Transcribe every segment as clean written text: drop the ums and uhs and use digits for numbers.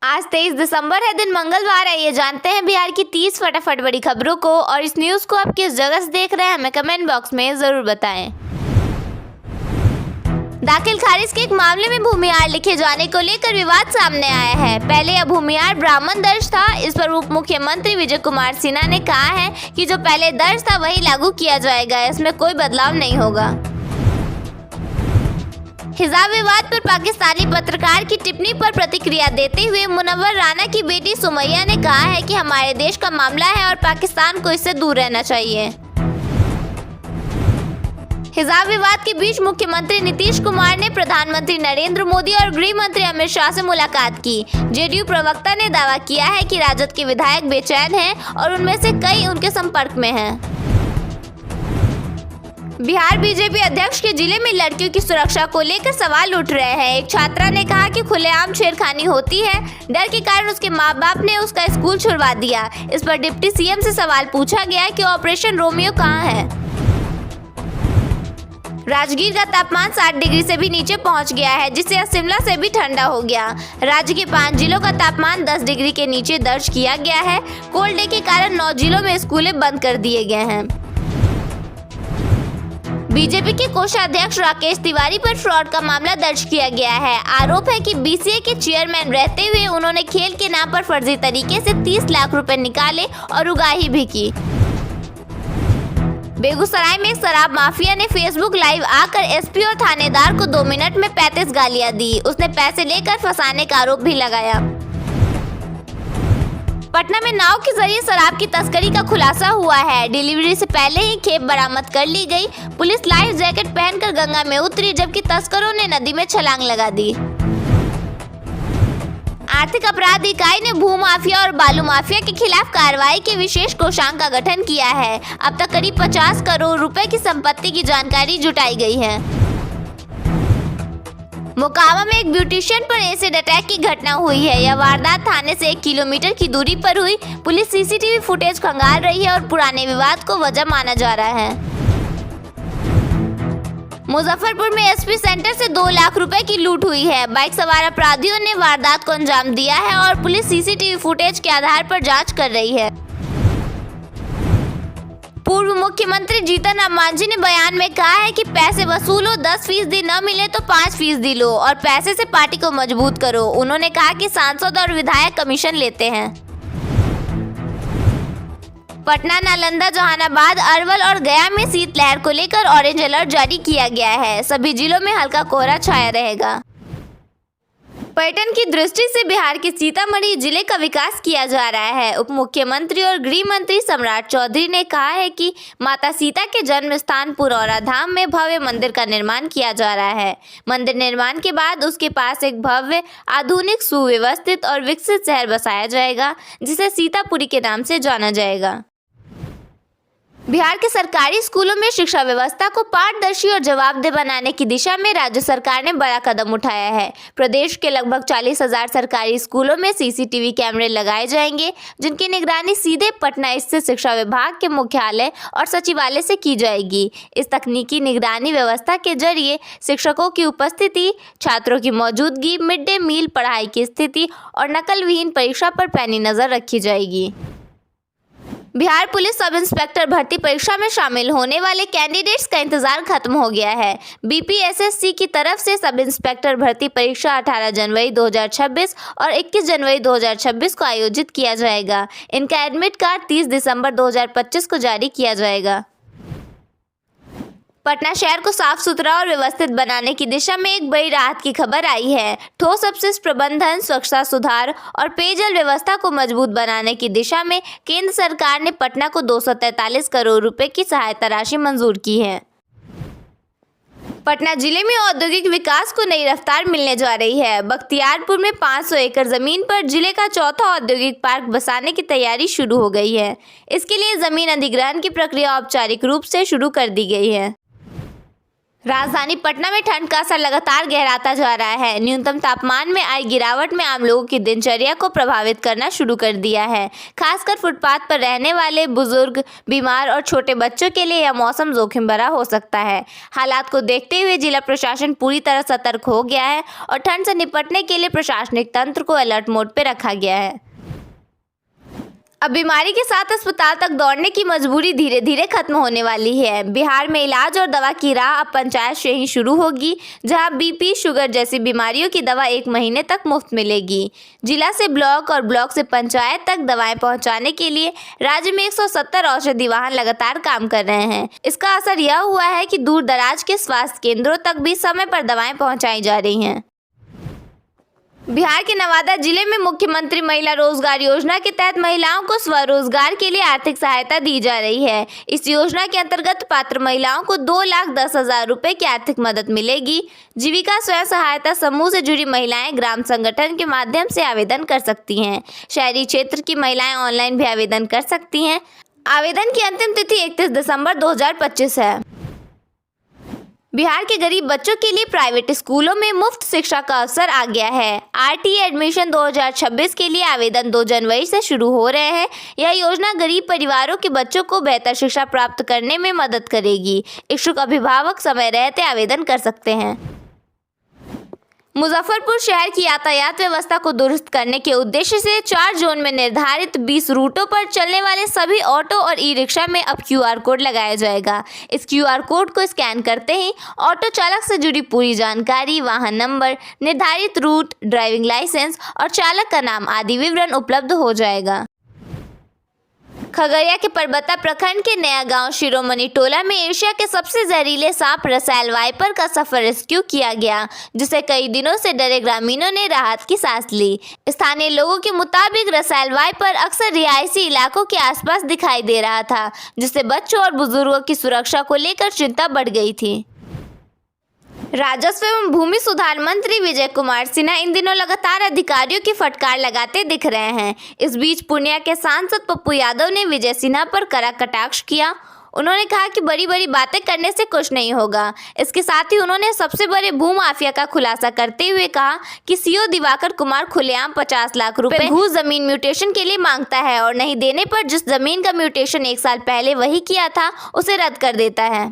आज 23 दिसंबर है, दिन मंगलवार है। ये जानते हैं बिहार की 30 फटाफट बड़ी खबरों को, और इस न्यूज़ को आप किस जगह से देख रहे हैं हमें कमेंट बॉक्स में ज़रूर बताएं। दाखिल खारिज के एक मामले में भूमिहार लिखे जाने को लेकर विवाद सामने आया है। पहले यह भूमिहार ब्राह्मण दर्ज था। इस पर उप मुख्यमंत्री विजय कुमार सिन्हा ने कहा है कि जो पहले दर्ज था वही लागू किया जाएगा, इसमें कोई बदलाव नहीं होगा। हिजाब विवाद पर पाकिस्तानी पत्रकार की टिप्पणी पर प्रतिक्रिया देते हुए मुनव्वर राना की बेटी सुमैया ने कहा है कि हमारे देश का मामला है और पाकिस्तान को इससे दूर रहना चाहिए। हिजाब विवाद के बीच मुख्यमंत्री नीतीश कुमार ने प्रधानमंत्री नरेंद्र मोदी और गृह मंत्री अमित शाह से मुलाकात की। जेडीयू प्रवक्ता ने दावा किया है कि राजद के विधायक बेचैन हैं और उनमें से कई उनके संपर्क में हैं। बिहार बीजेपी अध्यक्ष के जिले में लड़कियों की सुरक्षा को लेकर सवाल उठ रहे हैं। एक छात्रा ने कहा कि खुलेआम छेड़खानी होती है, डर के कारण उसके माँ बाप ने उसका स्कूल छुड़वा दिया। इस पर डिप्टी सीएम से सवाल पूछा गया कि ऑपरेशन रोमियो कहाँ है। राजगीर का तापमान 60 डिग्री से भी नीचे पहुंच गया है, जिससे शिमला से भी ठंडा हो गया। राज्य के 5 जिलों का तापमान 10 डिग्री के नीचे दर्ज किया गया है। कोल्ड डे के कारण 9 जिलों में स्कूलें बंद कर दिए गए हैं। बीजेपी के कोषाध्यक्ष राकेश तिवारी पर फ्रॉड का मामला दर्ज किया गया है। आरोप है कि बीसीए के चेयरमैन रहते हुए उन्होंने खेल के नाम पर फर्जी तरीके से 30 लाख रुपए निकाले और उगाही भी की। बेगूसराय में एक शराब माफिया ने फेसबुक लाइव आकर एसपी और थानेदार को 2 मिनट में 35 गालियां दी। उसने पैसे लेकर फंसाने का आरोप भी लगाया। पटना में नाव के जरिए शराब की तस्करी का खुलासा हुआ है। डिलीवरी से पहले ही खेप बरामद कर ली गई। पुलिस लाइफ जैकेट पहनकर गंगा में उतरी, जबकि तस्करों ने नदी में छलांग लगा दी। आर्थिक अपराध इकाई ने भू माफिया और बालू माफिया के खिलाफ कार्रवाई के विशेष कोषांग का गठन किया है। अब तक करीब 50 करोड़ रुपए की संपत्ति की जानकारी जुटाई गई है। मोकामा में एक ब्यूटिशियन पर एसिड अटैक की घटना हुई है। यह वारदात थाने से 1 किलोमीटर की दूरी पर हुई। पुलिस सीसीटीवी फुटेज खंगाल रही है और पुराने विवाद को वजह माना जा रहा है। मुजफ्फरपुर में एसपी सेंटर से 2 लाख रुपए की लूट हुई है। बाइक सवार अपराधियों ने वारदात को अंजाम दिया है और पुलिस सीसीटीवी फुटेज के आधार पर जांच कर रही है। पूर्व मुख्यमंत्री जीतन राम मांझी ने बयान में कहा है कि पैसे वसूलो, 10% न मिले तो 5% लो और पैसे से पार्टी को मजबूत करो। उन्होंने कहा कि सांसद और विधायक कमीशन लेते हैं। पटना, नालंदा, जहानाबाद, अरवल और गया में शीतलहर को लेकर ऑरेंज अलर्ट जारी किया गया है। सभी जिलों में हल्का कोहरा छाया रहेगा। पर्यटन की दृष्टि से बिहार के सीतामढ़ी जिले का विकास किया जा रहा है। उप मुख्यमंत्री और गृह मंत्री सम्राट चौधरी ने कहा है कि माता सीता के जन्म स्थान पुरौरा धाम में भव्य मंदिर का निर्माण किया जा रहा है। मंदिर निर्माण के बाद उसके पास एक भव्य, आधुनिक, सुव्यवस्थित और विकसित शहर बसाया जाएगा, जिसे सीतापुरी के नाम से जाना जाएगा। बिहार के सरकारी स्कूलों में शिक्षा व्यवस्था को पारदर्शी और जवाबदेह बनाने की दिशा में राज्य सरकार ने बड़ा कदम उठाया है। प्रदेश के लगभग 40,000 सरकारी स्कूलों में सीसीटीवी कैमरे लगाए जाएंगे, जिनकी निगरानी सीधे पटना स्थित शिक्षा विभाग के मुख्यालय और सचिवालय से की जाएगी। इस तकनीकी निगरानी व्यवस्था के जरिए शिक्षकों की उपस्थिति, छात्रों की मौजूदगी, मिड डे मील पढ़ाई की स्थिति और नकल विहीन परीक्षा पर पैनी नजर रखी जाएगी। बिहार पुलिस सब इंस्पेक्टर भर्ती परीक्षा में शामिल होने वाले कैंडिडेट्स का इंतजार खत्म हो गया है। बीपीएसएससी की तरफ से सब इंस्पेक्टर भर्ती परीक्षा 18 जनवरी 2026 और 21 जनवरी 2026 को आयोजित किया जाएगा। इनका एडमिट कार्ड 30 दिसंबर 2025 को जारी किया जाएगा। पटना शहर को साफ सुथरा और व्यवस्थित बनाने की दिशा में एक बड़ी राहत की खबर आई है। ठोस अपशिष्ट प्रबंधन, स्वच्छता सुधार और पेयजल व्यवस्था को मजबूत बनाने की दिशा में केंद्र सरकार ने पटना को 243 करोड़ रुपए की सहायता राशि मंजूर की है। पटना जिले में औद्योगिक विकास को नई रफ्तार मिलने जा रही है। बख्तियारपुर में 500 एकड़ जमीन पर जिले का चौथा औद्योगिक पार्क बसाने की तैयारी शुरू हो गई है। इसके लिए जमीन अधिग्रहण की प्रक्रिया औपचारिक रूप से शुरू कर दी गई है। राजधानी पटना में ठंड का असर लगातार गहराता जा रहा है। न्यूनतम तापमान में आई गिरावट में आम लोगों की दिनचर्या को प्रभावित करना शुरू कर दिया है। खासकर फुटपाथ पर रहने वाले बुजुर्ग, बीमार और छोटे बच्चों के लिए यह मौसम जोखिम भरा हो सकता है। हालात को देखते हुए जिला प्रशासन पूरी तरह सतर्क हो गया है और ठंड से निपटने के लिए प्रशासनिक तंत्र को अलर्ट मोड पर रखा गया है। अब बीमारी के साथ अस्पताल तक दौड़ने की मजबूरी धीरे धीरे खत्म होने वाली है। बिहार में इलाज और दवा की राह अब पंचायत से ही शुरू होगी, जहां बीपी, शुगर जैसी बीमारियों की दवा 1 महीने तक मुफ्त मिलेगी। जिला से ब्लॉक और ब्लॉक से पंचायत तक दवाएं पहुंचाने के लिए राज्य में 170 औषधि वाहन लगातार काम कर रहे हैं। इसका असर यह हुआ है कि दूर दराज के स्वास्थ्य केंद्रों तक भी समय पर दवाएं पहुँचाई जा रही हैं। बिहार के नवादा जिले में मुख्यमंत्री महिला रोजगार योजना के तहत महिलाओं को स्वरोजगार के लिए आर्थिक सहायता दी जा रही है। इस योजना के अंतर्गत पात्र महिलाओं को 2,10,000 रुपए की आर्थिक मदद मिलेगी। जीविका स्वयं सहायता समूह से जुड़ी महिलाएं ग्राम संगठन के माध्यम से आवेदन कर सकती हैं। शहरी क्षेत्र की महिलाएं ऑनलाइन भी आवेदन कर सकती हैं। आवेदन की अंतिम तिथि 31 दिसंबर 2025 है। बिहार के गरीब बच्चों के लिए प्राइवेट स्कूलों में मुफ्त शिक्षा का अवसर आ गया है। आरटीई एडमिशन 2026 के लिए आवेदन 2 जनवरी से शुरू हो रहे हैं। यह योजना गरीब परिवारों के बच्चों को बेहतर शिक्षा प्राप्त करने में मदद करेगी। इच्छुक अभिभावक समय रहते आवेदन कर सकते हैं। मुजफ्फरपुर शहर की यातायात व्यवस्था को दुरुस्त करने के उद्देश्य से 4 जोन में निर्धारित 20 रूटों पर चलने वाले सभी ऑटो और ई रिक्शा में अब QR कोड लगाया जाएगा। इस QR कोड को स्कैन करते ही ऑटो चालक से जुड़ी पूरी जानकारी, वाहन नंबर, निर्धारित रूट, ड्राइविंग लाइसेंस और चालक का नाम आदि विवरण उपलब्ध हो जाएगा। खगड़िया के परबत्ता प्रखंड के नया गांव शिरोमणि टोला में एशिया के सबसे जहरीले सांप रसेल वाइपर का सफल रेस्क्यू किया गया, जिसे कई दिनों से डरे ग्रामीणों ने राहत की सांस ली। स्थानीय लोगों के मुताबिक रसेल वाइपर अक्सर रिहायशी इलाकों के आसपास दिखाई दे रहा था, जिससे बच्चों और बुजुर्गों की सुरक्षा को लेकर चिंता बढ़ गई थी। राजस्व एवं भूमि सुधार मंत्री विजय कुमार सिन्हा इन दिनों लगातार अधिकारियों की फटकार लगाते दिख रहे हैं। इस बीच पूर्णिया के सांसद पप्पू यादव ने विजय सिन्हा पर कड़ा कटाक्ष किया। उन्होंने कहा कि बड़ी बड़ी बातें करने से कुछ नहीं होगा। इसके साथ ही उन्होंने सबसे बड़े भूमाफिया का खुलासा करते हुए कहा कि सीओ दिवाकर कुमार खुलेआम 50 लाख रुपए घूस जमीन म्यूटेशन के लिए मांगता है और नहीं देने पर जिस जमीन का म्यूटेशन 1 साल पहले वही किया था उसे रद्द कर देता है।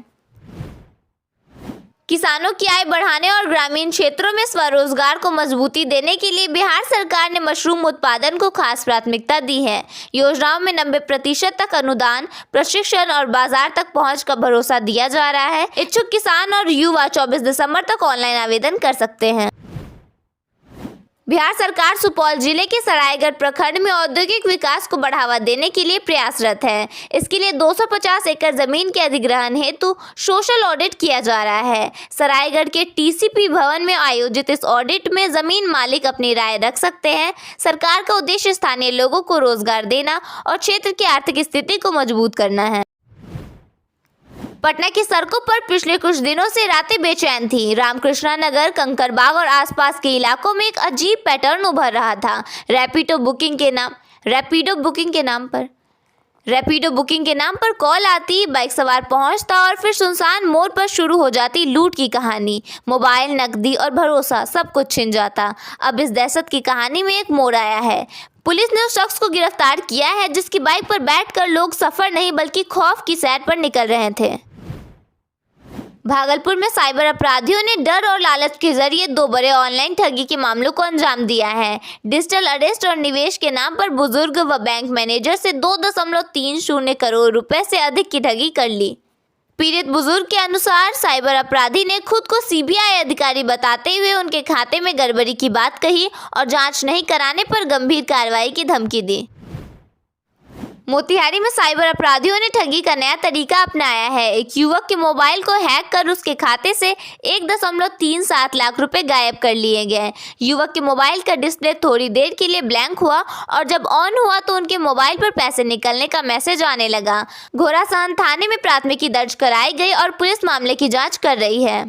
किसानों की आय बढ़ाने और ग्रामीण क्षेत्रों में स्वरोजगार को मजबूती देने के लिए बिहार सरकार ने मशरूम उत्पादन को खास प्राथमिकता दी है। योजनाओं में 90% तक अनुदान, प्रशिक्षण और बाजार तक पहुंच का भरोसा दिया जा रहा है। इच्छुक किसान और युवा 24 दिसंबर तक ऑनलाइन आवेदन कर सकते हैं। बिहार सरकार सुपौल जिले के सरायगढ़ प्रखंड में औद्योगिक विकास को बढ़ावा देने के लिए प्रयासरत है। इसके लिए 250 एकड़ जमीन के अधिग्रहण हेतु सोशल ऑडिट किया जा रहा है। सरायगढ़ के TCP भवन में आयोजित इस ऑडिट में जमीन मालिक अपनी राय रख सकते हैं। सरकार का उद्देश्य स्थानीय लोगों को रोजगार देना और क्षेत्र की आर्थिक स्थिति को मजबूत करना है। पटना की सड़कों पर पिछले कुछ दिनों से रातें बेचैन थी। रामकृष्णा नगर, कंकड़बाग और आसपास के इलाकों में एक अजीब पैटर्न उभर रहा था। रैपिडो बुकिंग के नाम पर कॉल आती, बाइक सवार पहुंचता और फिर सुनसान मोड़ पर शुरू हो जाती लूट की कहानी। मोबाइल, नकदी और भरोसा सब कुछ छिन जाता। अब इस दहशत की कहानी में एक मोड़ आया है। पुलिस ने उस शख्स को गिरफ्तार किया है जिसकी बाइक पर बैठकर लोग सफर नहीं बल्कि खौफ की सैर पर निकल रहे थे। भागलपुर में साइबर अपराधियों ने डर और लालच के जरिए 2 बड़े ऑनलाइन ठगी के मामलों को अंजाम दिया है। डिजिटल अरेस्ट और निवेश के नाम पर बुजुर्ग व बैंक मैनेजर से 2.30 करोड़ रुपए से अधिक की ठगी कर ली। पीड़ित बुजुर्ग के अनुसार साइबर अपराधी ने खुद को CBI अधिकारी बताते हुए उनके खाते में गड़बड़ी की बात कही और जांच नहीं कराने पर गंभीर कार्रवाई की धमकी दी। मोतिहारी में साइबर अपराधियों ने ठगी का नया तरीका अपनाया है। एक युवक के मोबाइल को हैक कर उसके खाते से 1.37 लाख रुपए गायब कर लिए गए। युवक के मोबाइल का डिस्प्ले थोड़ी देर के लिए ब्लैंक हुआ और जब ऑन हुआ तो उनके मोबाइल पर पैसे निकलने का मैसेज आने लगा। घोड़ासहन थाने में प्राथमिकी दर्ज कराई गई और पुलिस मामले की जाँच कर रही है।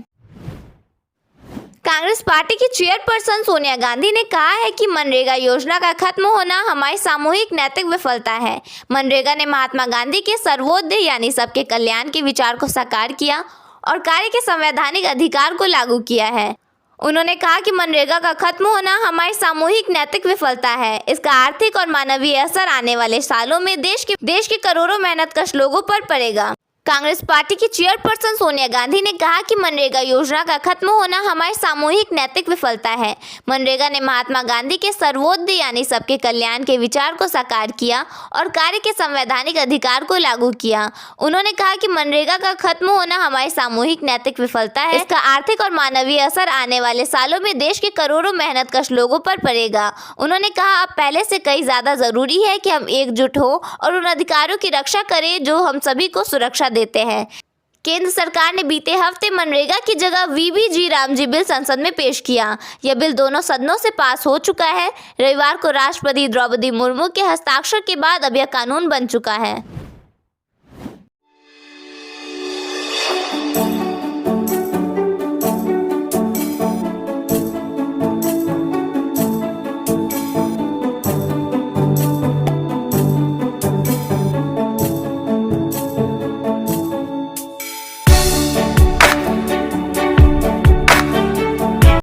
कांग्रेस पार्टी की चेयरपर्सन सोनिया गांधी ने कहा है कि मनरेगा योजना का खत्म होना हमारी सामूहिक नैतिक विफलता है। मनरेगा ने महात्मा गांधी के सर्वोदय यानी सबके कल्याण के विचार को साकार किया और कार्य के संवैधानिक अधिकार को लागू किया है। उन्होंने कहा कि मनरेगा का खत्म होना हमारी सामूहिक नैतिक विफलता है। इसका आर्थिक और मानवीय असर आने वाले सालों में देश के करोड़ों मेहनतकश लोगों पर पड़ेगा। कांग्रेस पार्टी की चेयरपर्सन सोनिया गांधी ने कहा कि मनरेगा योजना का खत्म होना हमारी सामूहिक नैतिक विफलता है। मनरेगा ने महात्मा गांधी के सर्वोदय यानी सबके कल्याण के विचार को साकार किया और कार्य के संवैधानिक अधिकार को लागू किया। उन्होंने कहा कि मनरेगा का खत्म होना हमारी सामूहिक नैतिक विफलता है। इसका आर्थिक और मानवीय असर आने वाले सालों में देश के करोड़ों मेहनतकश लोगों पर पड़ेगा। उन्होंने कहा अब पहले से कई ज्यादा जरूरी है कि हम एकजुट हो और उन अधिकारों की रक्षा करें जो हम सभी को सुरक्षा देते हैं। केंद्र सरकार ने बीते हफ्ते मनरेगा की जगह वीबीजी रामजी बिल संसद में पेश किया। यह बिल दोनों सदनों से पास हो चुका है। रविवार को राष्ट्रपति द्रौपदी मुर्मू के हस्ताक्षर के बाद अब यह कानून बन चुका है।